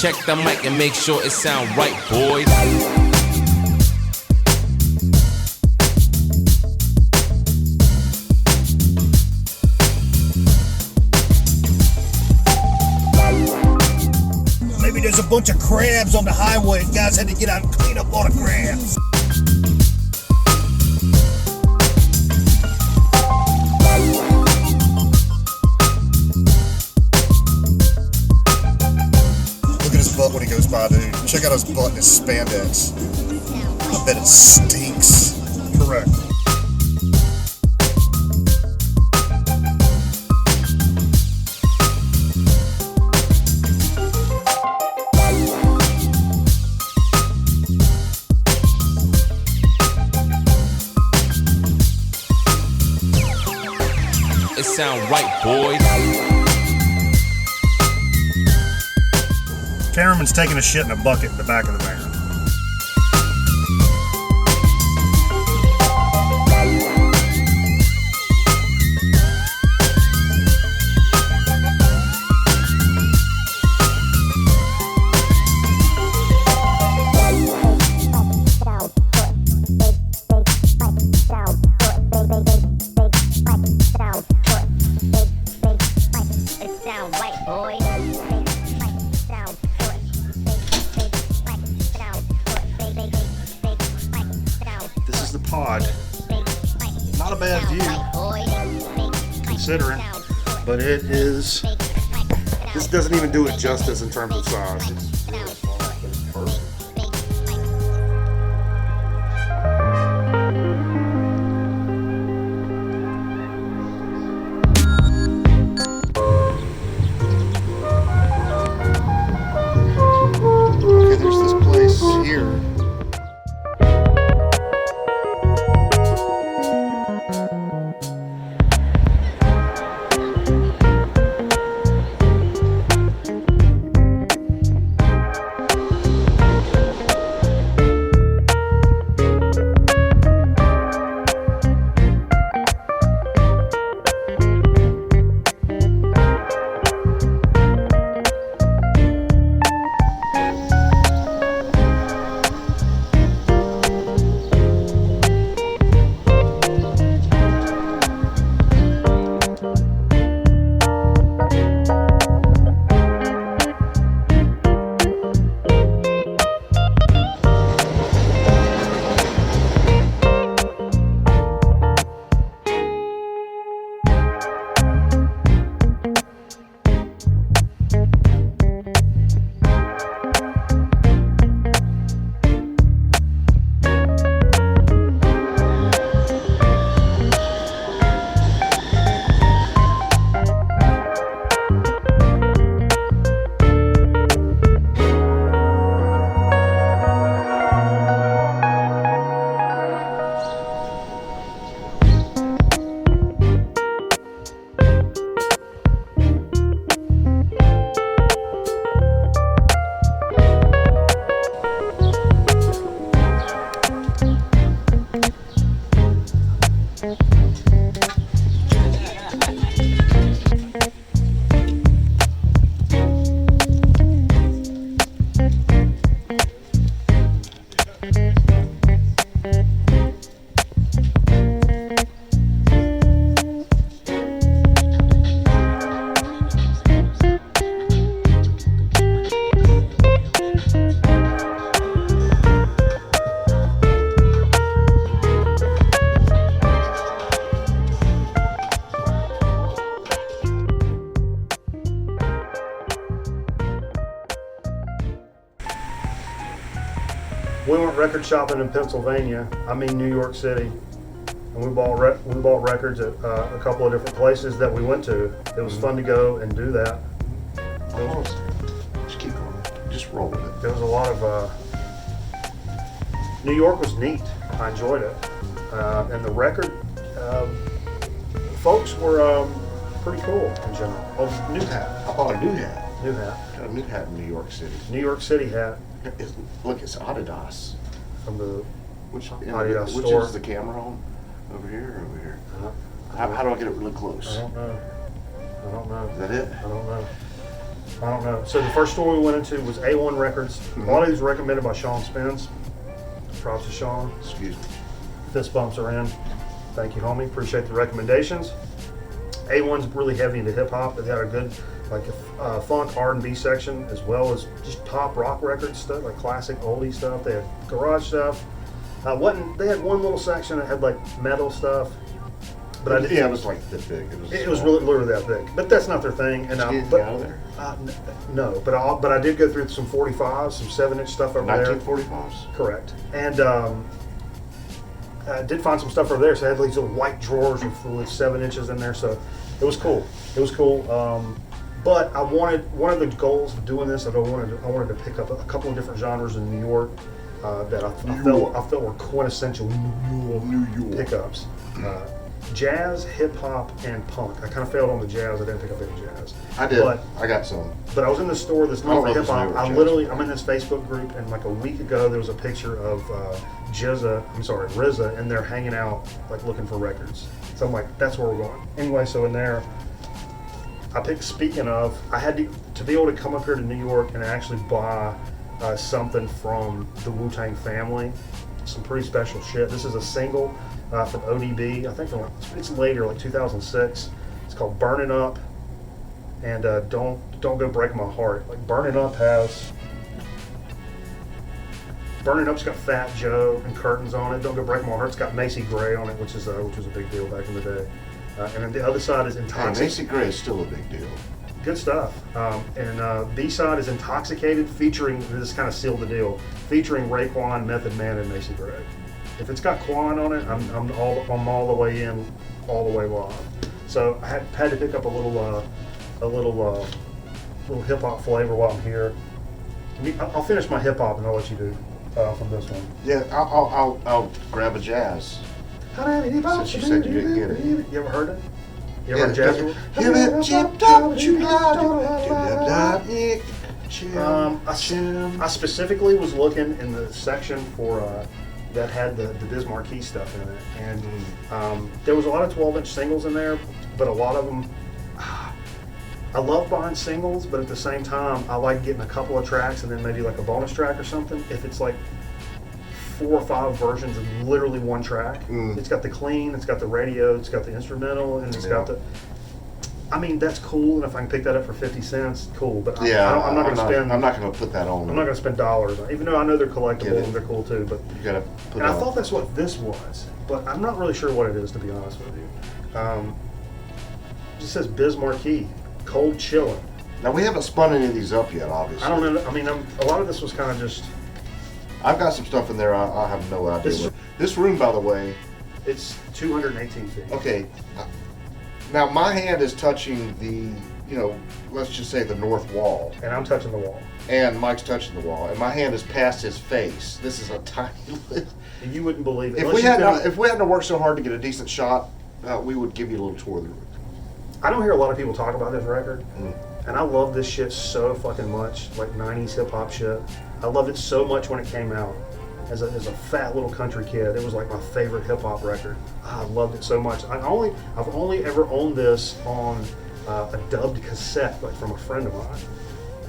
Check the mic and make sure it sound right, boys. Maybe there's a bunch of crabs on the highway and guys had to get out and clean up all the crabs. Look at his butt when he goes by, dude. Check out his butt and his spandex. I bet it stinks. Correct. It sound right, boys. Cameraman's taking a shit in a bucket in the back of the van. This is the pod. Not a bad view, considering, but it is. This doesn't even do it justice in terms of size. It's really small, but it's perfect. Okay, there's this place here. We went record shopping in Pennsylvania, New York City, and we bought records at a couple of different places that we went to. It was fun to go and do that. Just keep going. Just roll with it. There was a lot of, New York was neat. I enjoyed it. And the record, folks were pretty cool in general. Oh, new hat. I bought a new hat. New hat. Got a new hat in New York City. New York City hat Look, it's Adidas. from the Which Adidas which store. is the camera on? Over here or over here? Uh-huh. How do I get it really I close? don't know. I don't know. Is that it? I don't know. I don't know. So the first store we went into was A1 Records. A lot of these were recommended by Sean Spence. Props to Sean. Excuse me. Fist bumps are in. Thank you, homie. Appreciate the recommendations. A1's really heavy into hip hop. They had a good funk R&B section, as well as just pop rock record stuff, like classic oldie stuff. They had garage stuff. They had one little section that had like metal stuff. But it was like this big. It was really literally that big. But that's not their thing. And Did you get out of there? No, but I did go through some 45s, some 7-inch stuff over there. 1945s. Correct. And I did find some stuff over there. So I had these little white drawers with 7 inches in there. So it was cool. It was cool. But I wanted, one of the goals of doing this, I wanted to pick up a couple of different genres in New York that I felt were quintessential New York pickups. Jazz, hip hop, and punk. I kind of failed on the jazz. I didn't pick up any jazz. I did. But I got some. But I was in the store that's known for hip hop. I'm in this Facebook group, and like a week ago, there was a picture of RZA, and they're hanging out, like looking for records. So I'm like, that's where we're going. Anyway, so in there, speaking of, I had to be able to come up here to New York and actually buy something from the Wu-Tang family. Some pretty special shit. This is a single from ODB. I think it's later, like 2006. It's called "Burning Up," and don't go break my heart. Like Burning Up's got Fat Joe and Curtains on it. Don't Go Break My Heart. It's got Macy Gray on it, which was a big deal back in the day. And then the other side is Intoxicated. Macy Gray is still a big deal. Good stuff. And B-side is Intoxicated, featuring, this kind of sealed the deal, featuring Raekwon, Method Man, and Macy Gray. If it's got Quan on it, I'm all the way in, all the way live. So I had to pick up a little hip hop flavor while I'm here. I'll finish my hip hop and I'll let you do from this one. Yeah, I'll grab a jazz. Since you said you didn't get it. You ever heard it? You ever heard jazz? I specifically was looking in the section for that had the Biz Markie stuff in it, and there was a lot of 12-inch singles in there, but a lot of them. I love buying singles, but at the same time, I like getting a couple of tracks and then maybe like a bonus track or something. If it's like 4 or 5 versions of literally one track, it's got the clean, it's got the radio, it's got the instrumental, and it's got the. I mean, that's cool, and if I can pick that up for 50 cents, cool. But I'm not going to spend. I'm not going to put that on. I'm not going to spend dollars, even though I know they're collectible and they're cool too. But you got to put. And I thought that's what this was, but I'm not really sure what it is, to be honest with you. It just says Biz Markie, Cold Chillin'. Now we haven't spun any of these up yet, obviously. I don't know. I mean, a lot of this was kind of just. I've got some stuff in there. I have no idea. This room, by the way, it's 218 feet. Okay. Now my hand is touching the, let's just say the north wall. And I'm touching the wall. And Mike's touching the wall. And my hand is past his face. This is a tiny. You wouldn't believe it. If we hadn't worked so hard to get a decent shot, we would give you a little tour of the room. I don't hear a lot of people talk about this record, and I love this shit so fucking much, like 90s hip hop shit. I loved it so much when it came out. As a fat little country kid, it was like my favorite hip hop record. I loved it so much. I've only ever owned this on a dubbed cassette, like from a friend of mine.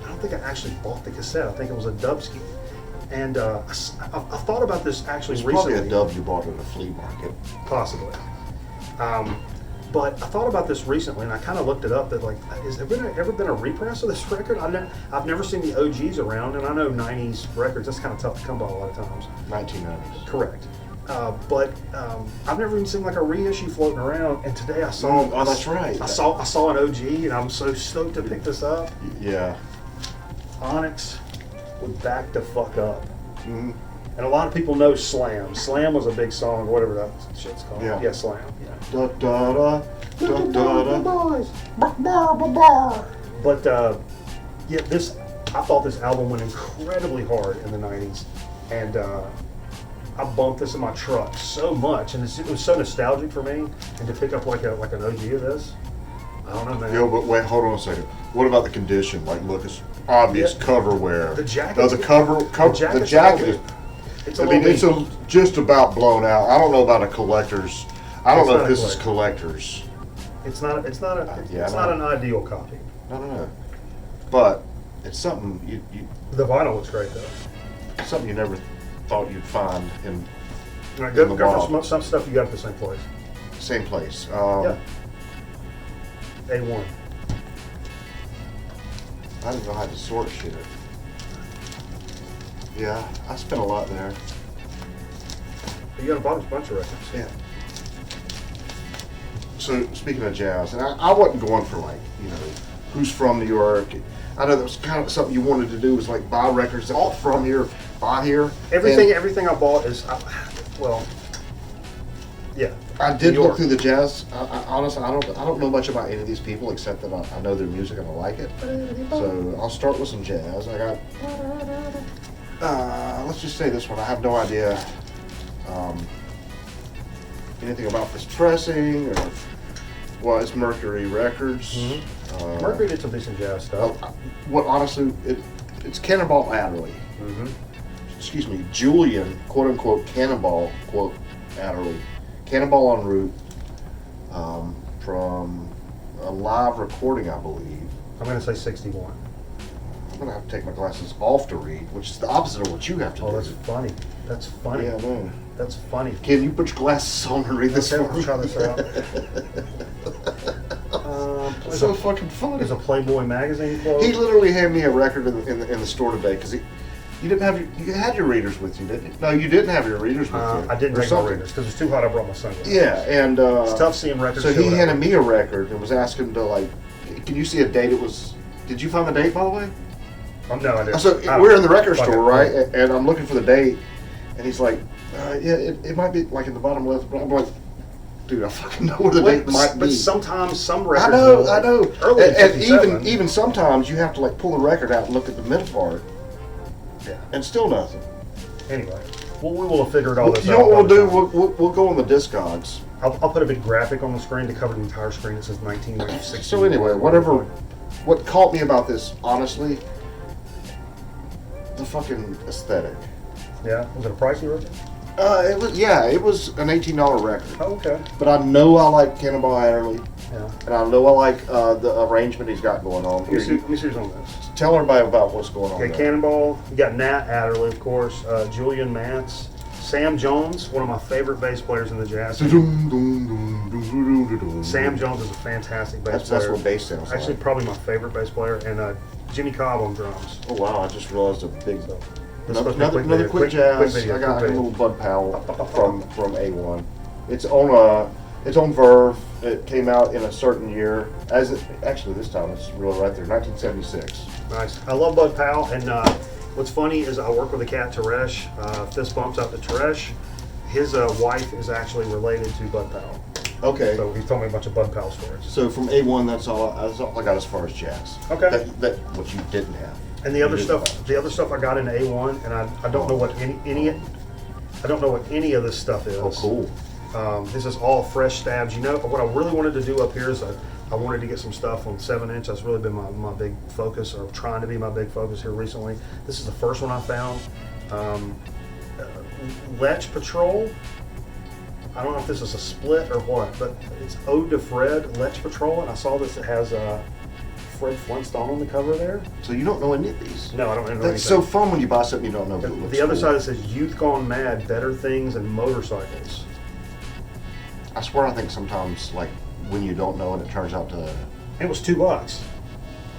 I don't think I actually bought the cassette. I think it was a dubski. And I thought about this actually recently. Probably a dub you bought at a flea market. Possibly. But I thought about this recently, and I kind of looked it up. That like, has there ever been a repress of this record? I've never seen the OGs around, and I know '90s records. That's kind of tough to come by a lot of times. 1990s. Correct. But I've never even seen like a reissue floating around. And today I saw. Oh, that's right. I saw an OG, and I'm so stoked to pick this up. Yeah. Onyx would back the fuck up. Mm-hmm. And a lot of people know Slam. Slam was a big song, whatever that shit's called. Yeah, Slam. Yeah. Da da da da da da. Boys. But yeah, I thought this album went incredibly hard in the '90s, and I bumped this in my truck so much, and it was so nostalgic for me. And to pick up like an OG of this, I don't know, man. Yo, but wait, hold on a second. What about the condition? Like, look, it's obvious cover wear. The jacket. No, the jacket is. It's just about blown out. I don't know about a collector's. I don't know if this is collector's. It's not an ideal copy. No. but it's something The vinyl looks great though. something you never thought you'd find in All right, in go the for wild. some stuff you got at the same place. Same place. Yeah. A1. I didn't know how to sort shit. Yeah, I spent a lot there. You got a bunch of records. Yeah. So speaking of jazz, and I wasn't going for like, who's from New York. I know that was kind of something you wanted to do was like buy records all from here, buy here. Everything I bought is, yeah. I did New look York. through the jazz. I honestly, I don't know much about any of these people except that I know their music and I like it. So I'll start with some jazz. I got, let's just say this one. I have no idea anything about this pressing or, well, it's Mercury Records. Mm-hmm. Mercury did some decent jazz stuff. What honestly, it's Cannonball Adderley. Mm-hmm. Excuse me, Julian, quote unquote, Cannonball, quote, Adderley. Cannonball en route from a live recording, I believe. I'm going to say 61. I'm going to have to take my glasses off to read, which is the opposite of what you have to Oh, do. that's funny. That's funny. Yeah, I know. That's funny. Can you put your glasses on and read this Okay, for let's me? try this out. It's so fucking funny. There's a Playboy magazine quote. He literally handed me a record in the store today because you didn't have you had your readers with you, didn't you? No, you didn't have your readers with you. I didn't or take my something. readers because it's too hot. I brought my sunglasses. Yeah, and It's tough seeing records. so he showing handed up. me a record and was asking to like, can you see a date? It was. Did you find the date by the way? No, I didn't. So we're in the record store, right? And I'm looking for the date, and he's like, yeah, it might be like in the bottom left. But I'm like, dude, I fucking know where the date might But be. sometimes some I records. know, I know. Early in And 57. even sometimes you have to like pull the record out and look at the mid part, Yeah. and still nothing. Anyway, we will figure it all this You out. know what by we'll the do? time. We'll go on the Discogs. I'll put a big graphic on the screen to cover the entire screen. It says 1960. So anyway, what caught me about this, honestly, the fucking aesthetic. Yeah. Was it a pricey record? It was an $18 record. Oh, okay. But I know I like Cannonball Adderley, Yeah. and I know I like the arrangement he's got going on Let me here. see who's on this. Tell everybody about what's going on Okay, there. Cannonball. You got Nat Adderley, of course. Julian Mance. Sam Jones, one of my favorite bass players in the jazz scene. Sam Jones is a fantastic bass player. That's what bass sounds like. Actually, probably my favorite bass player. And Jimmy Cobb on drums. Oh wow, I just realized a big... So, this is supposed to be a Another quick jazz. video, I got quick a video. little Bud Powell from A1. It's on Verve. It came out in a certain year. Actually, this time it's really right there, 1976. Nice. I love Bud Powell, and what's funny is I work with a cat, Teresh. Fist bumps out to Teresh. His wife is actually related to Bud Powell. Okay. So he's told me a bunch of Bud Powell stories. So from A1, that's all I got as far as jazz. Okay. That what you didn't have. And the other stuff I got in A1, and I don't know what I don't know what any of this stuff is. Oh, cool. This is all fresh stabs. You know, what I really wanted to do up here is I wanted to get some stuff on 7-inch. That's really been my big focus, or trying to be my big focus here recently. This is the first one I found. Lech Patrol. I don't know if this is a split or what, but it's Ode to Fred, Lech Patrol, and I saw this. It has Fred Flintstone on the cover there. So you don't know any of these? No, I don't know anything. That's so fun when you buy something you don't know. But it looks The other cool. side, it says Youth Gone Mad, Better Things and Motorcycles. I swear, I think sometimes like when you don't know and it turns out to It was $2.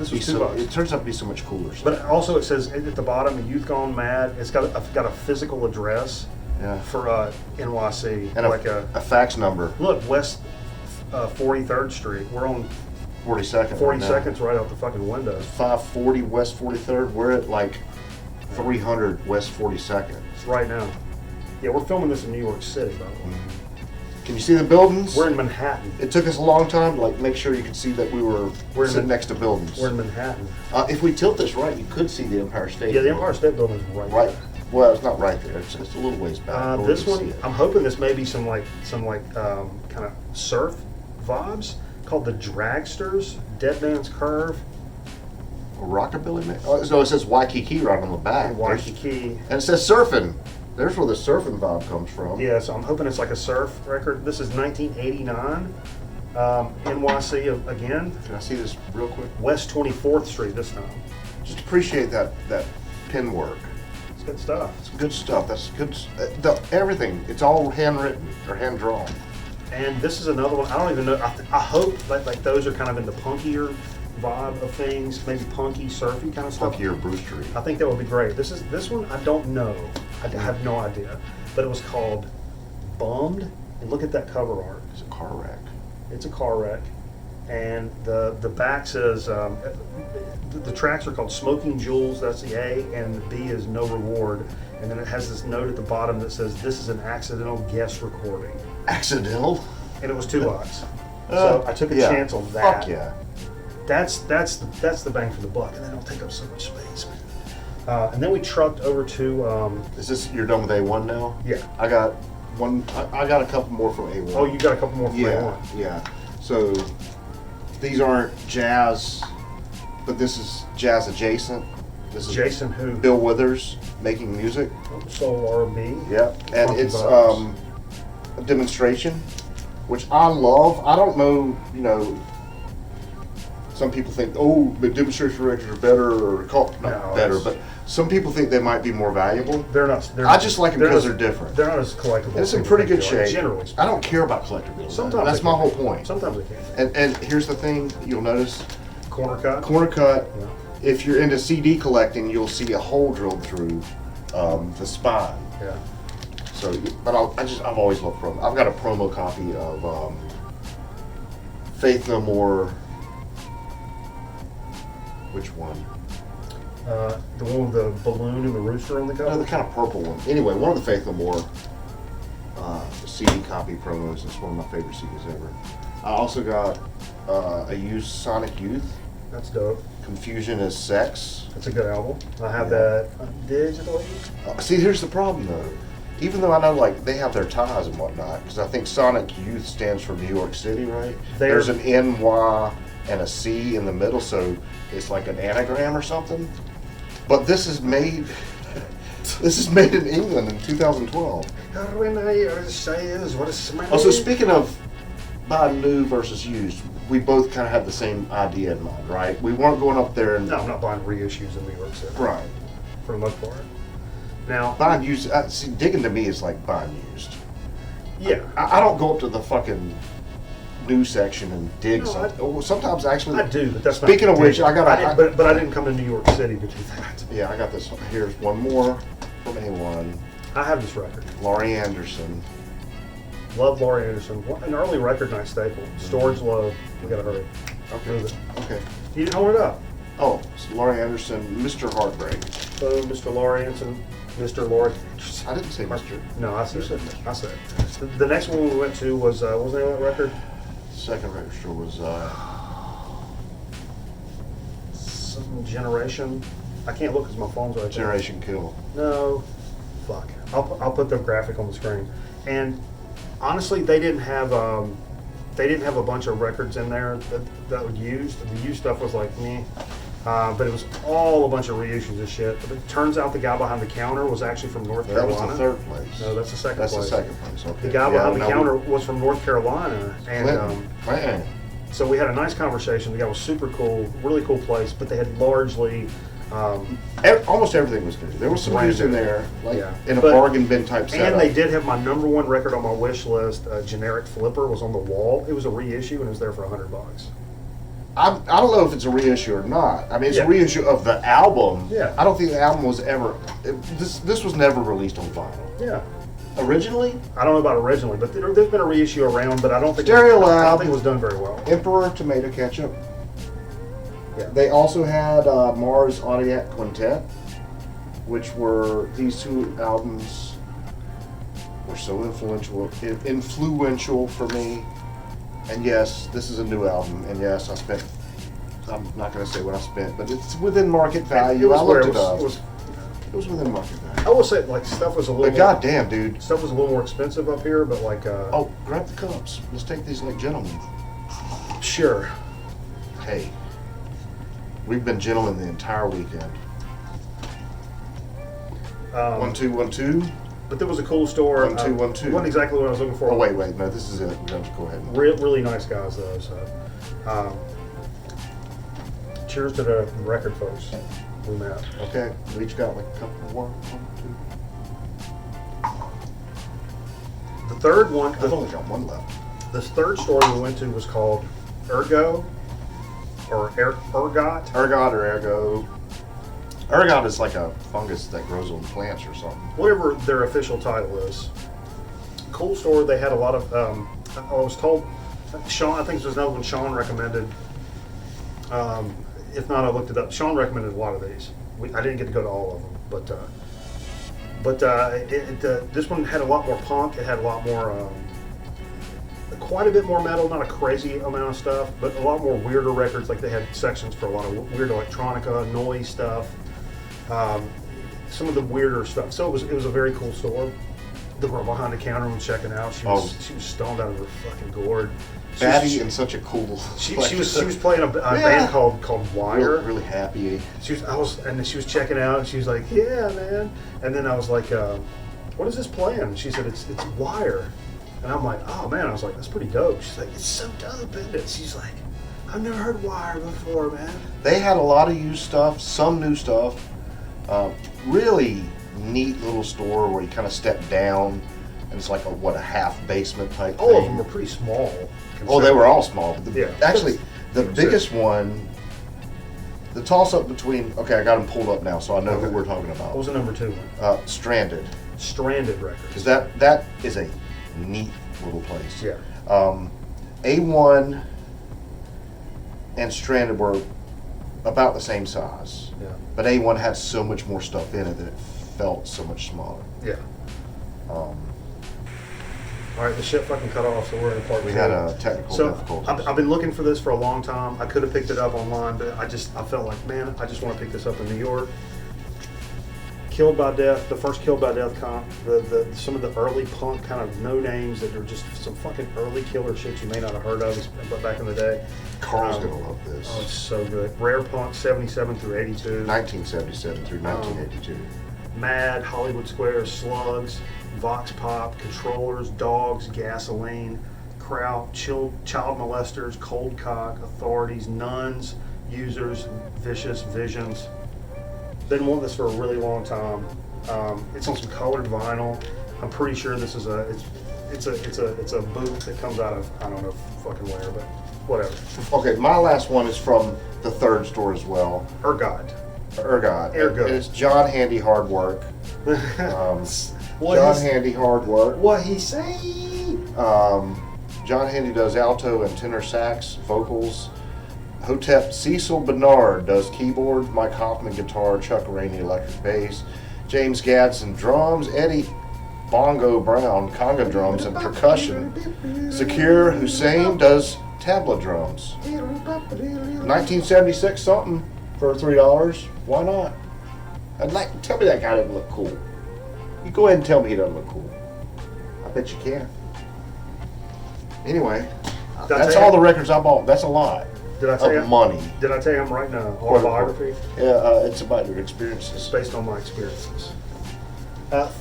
This was $2. it turns out to be so much cooler. But also it says at the bottom, Youth Gone Mad. It's got a physical address yeah, for NYC. and like a fax number. look, West 43rd Street. We're on 42nd. 42nd, right out the fucking window. 540 West 43rd. We're at like 300 West 42nd. It's right now. Yeah, we're filming this in New York City, by the way. Can you see the buildings? We're in Manhattan. It took us a long time to like make sure you could see that we were We're in sitting the- next to buildings. We're in Manhattan. If we tilt this right, you could see the Empire State. Yeah, the Empire State Building is right Right. there. Well, it's not right there. It's a little ways back. but we This can see one, it. I'm hoping this may be some kind of surf vibes, called the Dragsters, Dead Man's Curve, A rockabilly man. Oh, no, it says Waikiki right on the back. and Waikiki. And it says surfing. There's where the surfing vibe comes from. Yeah, so I'm hoping it's like a surf record. This is 1989. NYC again. Can I see this real quick? West 24th Street this time. Just appreciate that pen work. It's good stuff. It's good stuff. That's good. Everything. It's all handwritten or hand drawn. And this is another one. I don't even know. I hope like those are kind of in the punkier vibe of things, maybe punky, surfy kind of stuff. Punkier brewstery. I think that would be great. This one I don't know. I have no idea. But it was called Bummed. And look at that cover art. It's a car wreck. It's a car wreck. And the back says the tracks are called Smoking Jewels. That's the A, and the B is No Reward. And then it has this note at the bottom that says this is an accidental guest recording. Accidental? And it was $2. So I took a chance on that. Fuck yeah. That's the bang for the buck, and they don't take up so much space, man. And then we trucked over to. Is this you're done with A1 now? Yeah. I got one. I got a couple more from A1. Oh, you got a couple more from A1. Yeah. So these aren't jazz, but this is jazz adjacent. This is Jason who? Bill Withers making music. Soul R&B. Yeah, and Funky it's vibes. a demonstration, which I love. I don't know, some people think, oh, the demonstration records are better or not better, but some people think they might be more valuable. They're not. I just like them because they're different. They're not as collectible. And it's as in people pretty good think they are, shape. Generally speaking. I don't care about collectibility. Sometimes that's they my can. whole point. Sometimes they can. And here's the thing, you'll notice Corner cut. corner cut. Yeah. If you're into CD collecting, you'll see a hole drilled through the spine. Yeah. So, but I've always loved promo. I've got a promo copy of Faith No More. Which one? The one with the balloon and the rooster on the cover. No, the kind of purple one. Anyway, one of the Faith No More CD copy promos. It's one of my favorite CDs ever. I also got a used Sonic Youth. That's dope. Confusion is Sex. That's a good album. I have that digitally. See, here's the problem though. Even though I know like they have their ties and whatnot, because I think Sonic Youth stands for New York City, right? There's an NY and a C in the middle, so it's like an anagram or something. But this is made. This is made in England in 2012. Also, speaking of buying new versus used, we both kind of had the same idea in mind, right? We weren't going up there and No, I'm not buying reissues in New York City. right. For the most part. Now, Buying used. See, digging to me is like buying used. yeah. I don't go up to the fucking new section and dig No, something. Well, sometimes actually. I do, but that's not. Speaking of which, I got. But I didn't come to New York City to do that. Yeah, I got this. Here's one more from A1. I have this record. Laurie Anderson. Love Laurie Anderson. An early record night staple. Storage low. We gotta hurry. Okay. Move it. Okay. You didn't hold it up. Oh, it's Laurie Anderson, Mr. Heartbreak. Boom, Mr. Laurie Anderson. Mr. Laurie. I didn't say Mr. No, I said You said it. Mr. I said it. The next one we went to was, what was the name of that record? Second record store was Some Generation. I can't look because my phone's right there. Generation Kill. No. Fuck. I'll put the graphic on the screen. And honestly, they didn't have a bunch of records in there that were used. The used stuff was like meh. But it was all a bunch of reissues of shit. But it turns out the guy behind the counter was actually from North That Carolina. was the third place. No, that's the second That's place. the second place. Okay. The guy behind the now counter was from North Carolina, and Man. so we had a nice conversation. The guy was super cool, really cool place, but they had largely Almost everything was new. There was some used in there, like in a But- bargain bin type setup. And they did have my number one record on my wish list. Generic Flipper was on the wall. It was a reissue, and it was there for $100. I don't know if it's a reissue or not. I mean, it's Yeah. a reissue of the album. Yeah. I don't think the album was ever. This was never released on vinyl. Yeah. Originally, I don't know about originally, but there's been a reissue around, but I don't think Stereo I don't Lab. think it was done very well. Emperor Tomato Ketchup. Yeah. They also had Mars Audiac Quintet, which were these two albums were so influential for me. And yes, this is a new album. And yes, I'm not going to say what I spent, but it's within market value. I looked it up. It was within market value. I will say, like, stuff was a little. But goddamn, dude. Stuff was a little more expensive up here, but like. Oh, grab the cups. Let's take these like gentlemen. Sure. Hey, we've been gentlemen the entire weekend. 1 2 1 2. But there was a cool store. 1212. Wasn't exactly what I was looking for. Oh wait, no, this is it. We're going to go ahead. Really nice guys though. So, cheers to the record folks we met. Okay, we each got like a couple more. One, The third one. two. I've only got one left. This third store we went to was called Ergo, or Ergot. Ergot or Ergo. Ergot is like a fungus that grows on plants or something. Whatever their official title is. Cool store. They had a lot of. I was told, Sean. I think this was another one Sean recommended. If not, I looked it up. Sean recommended a lot of these. I didn't get to go to all of them, but this one had a lot more punk. It had a lot more. Quite a bit more metal, not a crazy amount of stuff, but a lot more weirder records. Like they had sections for a lot of weird electronica, noise stuff, some of the weirder stuff. So it was a very cool store. The girl behind the counter was checking out. She was stoned out of her fucking gourd. Batty and such a cool. She was playing a band called Wire. Really happy. And then she was checking out, and she was like, "Yeah, man." And then I was like, "What is this playing?" And she said, "It's Wire." And I'm like, "Oh man!" I was like, "That's pretty dope." She's like, "It's so dope, isn't it?" She's like, "I've never heard Wire before, man." They had a lot of used stuff, some new stuff. Really neat little store where you kind of step down, and it's like a half basement type All thing. of them were pretty small. Oh, they were all small. Yeah. Actually, the biggest one, the toss-up between. Okay, I got them pulled up now, so I know who we're talking What about. was the number 2 one? Stranded, Stranded Records. because that is a neat little place. Yeah. A1 and Stranded were about the same size, Yeah. but A1 had so much more stuff in it that it felt so much smaller. Yeah. All right, the shit fucking cut off, so we're in part 2. We had a technical So difficulties. I've been looking for this for a long time. I could have picked it up online, but I felt like, man, I just want to pick this up in New York. Killed by Death, the first Killed by Death comp, some of the early punk kind of no names that are just some fucking early killer shit you may not have heard of, but back in the day. Carl's gonna love this. Oh, it's so good. Rare Punk 77 through 82. 1977 through 1982. Mad, Hollywood Square, Slugs, Vox Pop, Controllers, Dogs, Gasoline, Kraut, Child Molesters, Cold Cock, Authorities, Nuns, Users, Vicious, Visions. Been wanting this for a really long time. It's on some colored vinyl. I'm pretty sure this is it's a boot that comes out of, I don't know fucking where, but whatever. Okay, my last one is from the third store as well. Ergot. Ergot. Ergo. And it's John Handy Hard Work. John Handy Hard Work. What he say? John Handy does alto and tenor sax, vocals. Hotep Cecil Bernard does keyboard. Mike Hoffman guitar. Chuck Rainey electric bass. James Gadsden drums. Eddie Bongo Brown conga drums and percussion. Zakir Hussein does tabla drums. 1976 something for $3. Why not? Tell me that guy didn't look cool. You go ahead and tell me he doesn't look cool. I bet you can. Anyway, that's all the records I bought. That's a lot. Did I tell you? Of money. Did I tell you I'm writing an autobiography? Yeah, it's about your experiences. It's based on my experiences.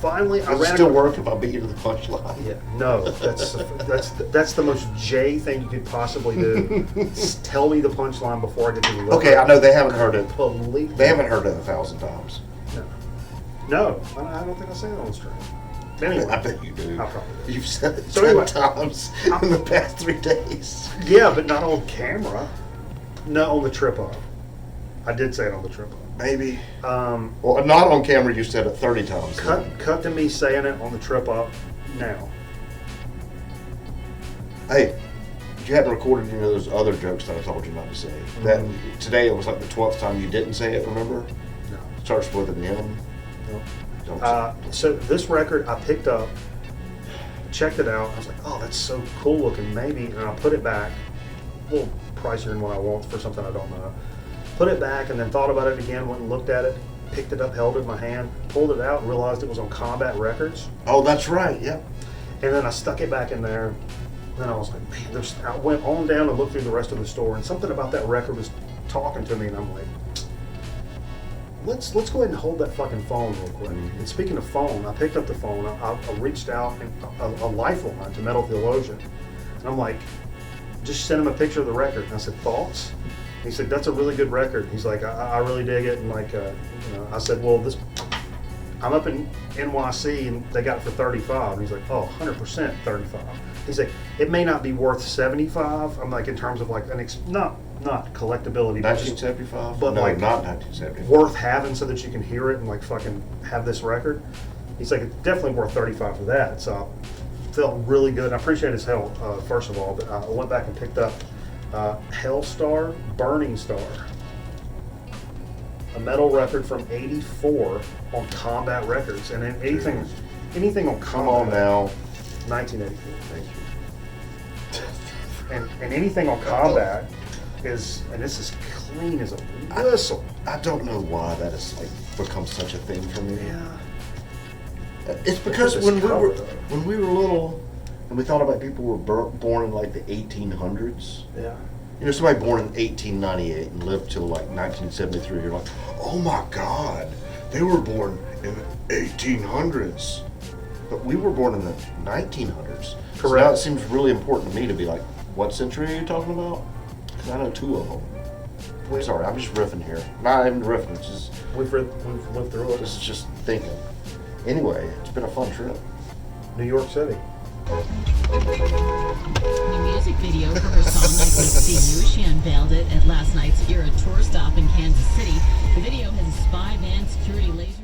Finally, I Does it ran still across- work if I beat you to the punchline? Yeah, no, that's the most J thing you could possibly do. Tell me the punchline before I get to the lyric. Okay, I know they haven't heard it. Completely. They haven't heard it 1,000 times. No, I don't think I say it on the stream. Anyway, I bet you do. I probably do. You've said it So 10 anyway, times in the past 3 days. Yeah, but not on camera. No, on the trip up. I did say it on the trip up. Maybe. Well, not on camera. You said it 30 times. Cut to me saying it on the trip up now. Hey, you hadn't recorded any of those other jokes that I told you not to say. That today it was like the 12th time you didn't say it. Remember? No. Starts with an M. No. Don't say it. So this record I picked up, checked it out. I was like, oh, that's so cool looking. Maybe, and I put it back. A little pricier than what I want for something I don't know. Put it back and then thought about it again. Went and looked at it. Picked it up, held it in my hand, pulled it out, and realized it was on Combat Records. Oh, that's right. Yep. And then I stuck it back in there. Then I was like, man, I went on down and looked through the rest of the store, and something about that record was talking to me, and I'm like, let's go ahead and hold that fucking phone real quick. And speaking of phone, I picked up the phone. I reached out and a lifeline to Metal Theologian, and I'm like, just sent him a picture of the record. And I said, thoughts? And he said, that's a really good record. He's like, I really dig it. And like, I said, well, I'm up in NYC and they got it for 35. And he's like, oh, 100% 35. He's like, it may not be worth 75. I'm like, in terms of like not collectability, 1975, but no, like not 1975. worth having so that you can hear it and like fucking have this record. He's like, it's definitely worth 35 for that. So I felt really good. I appreciate his help, first of all. But I went back and picked up Hellstar, Burning Star, a metal record from '84 on Combat Records, and then anything on Combat. Come on now. 1984. Thank you. And anything on Combat is, and this is clean as a whistle. I don't know why that has like become such a thing for me. Yeah. It's because when we were little, and we thought about people who were born in like the 1800s. Yeah. You know, somebody born in 1898 and lived till like 1973. You're like, oh my God, they were born in the 1800s. But we were born in the 1900s. Correct. So now it seems really important to me to be like, what century are you talking about? Because I know two of them. I'm sorry, I'm just riffing here. Not even riffing, it's just... We've lived through it. This is just thinking. Anyway, it's been a fun trip. New York City. New music video for her song I Can See You. She unveiled it at last night's Era tour stop in Kansas City. The video has a spy van, security laser.